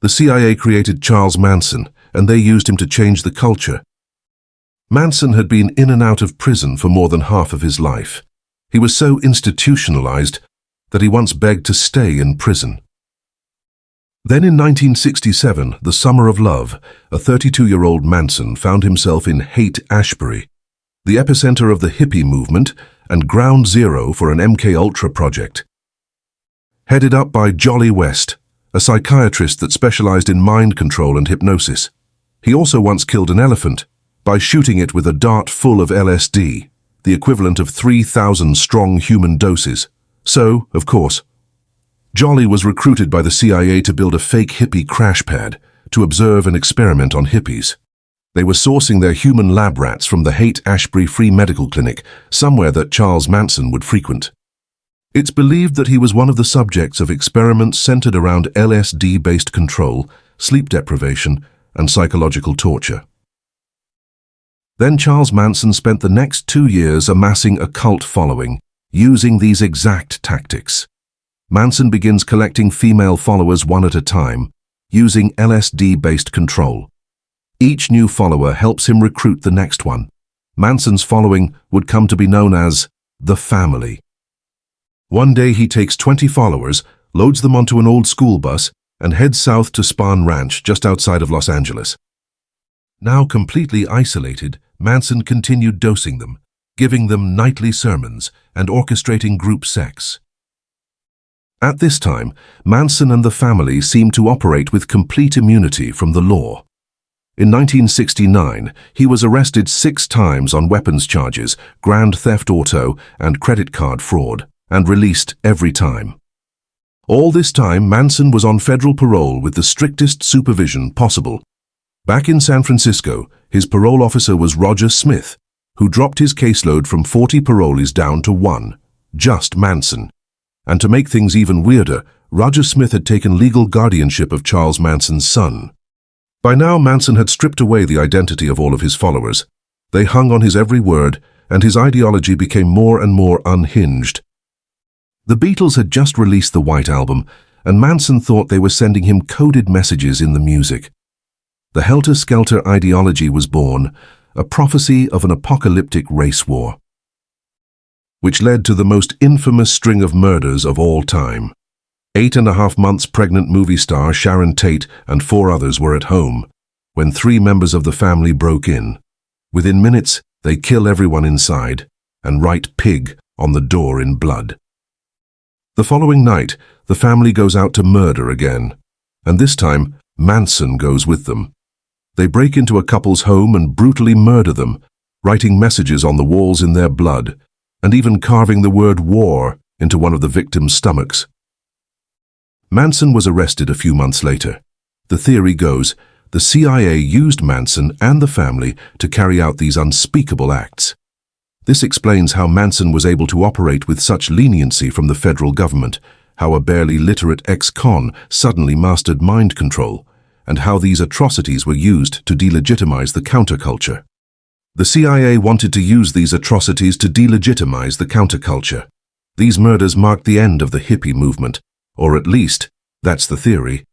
The CIA created Charles Manson, and they used him to change the culture. Manson had been in and out of prison for more than half of his life. He was so institutionalized that he once begged to stay in prison. Then in 1967, the summer of love, a 32-year-old Manson found himself in Haight-Ashbury, the epicenter of the hippie movement and ground zero for an MKUltra project. Headed up by Jolly West, a psychiatrist that specialized in mind control and hypnosis. He also once killed an elephant by shooting it with a dart full of LSD, the equivalent of 3,000 strong human doses. So, of course, Jolly was recruited by the CIA to build a fake hippie crash pad to observe and experiment on hippies. They were sourcing their human lab rats from the Haight-Ashbury Free Medical Clinic, somewhere that Charles Manson would frequent. It's believed that he was one of the subjects of experiments centered around LSD-based control, sleep deprivation, and psychological torture. Then Charles Manson spent the next 2 years amassing a cult following, using these exact tactics. Manson begins collecting female followers one at a time, using LSD-based control. Each new follower helps him recruit the next one. Manson's following would come to be known as the family. One day he takes 20 followers, loads them onto an old school bus, and heads south to Spahn Ranch just outside of Los Angeles. Now completely isolated, Manson continued dosing them, giving them nightly sermons, and orchestrating group sex. At this time, Manson and the family seemed to operate with complete immunity from the law. In 1969, he was arrested 6 times on weapons charges, grand theft auto, and credit card fraud, and released every time. All this time, Manson was on federal parole with the strictest supervision possible. Back in San Francisco, his parole officer was Roger Smith, who dropped his caseload from 40 parolees down to 1, just Manson. And to make things even weirder, Roger Smith had taken legal guardianship of Charles Manson's son. By now, Manson had stripped away the identity of all of his followers. They hung on his every word, and his ideology became more and more unhinged. The Beatles had just released the White Album, and Manson thought they were sending him coded messages in the music. The helter-skelter ideology was born, a prophecy of an apocalyptic race war, which led to the most infamous string of murders of all time. 8.5 months pregnant movie star Sharon Tate and 4 others were at home when 3 members of the family broke in. Within minutes, they kill everyone inside and write "pig" on the door in blood. The following night, the family goes out to murder again, and this time, Manson goes with them. They break into a couple's home and brutally murder them, writing messages on the walls in their blood, and even carving the word "war" into one of the victims' stomachs. Manson was arrested a few months later. The theory goes, the CIA used Manson and the family to carry out these unspeakable acts. This explains how Manson was able to operate with such leniency from the federal government, how a barely literate ex-con suddenly mastered mind control, and how these atrocities were used to delegitimize the counterculture. The CIA wanted to use these atrocities to delegitimize the counterculture. These murders marked the end of the hippie movement, or at least, that's the theory.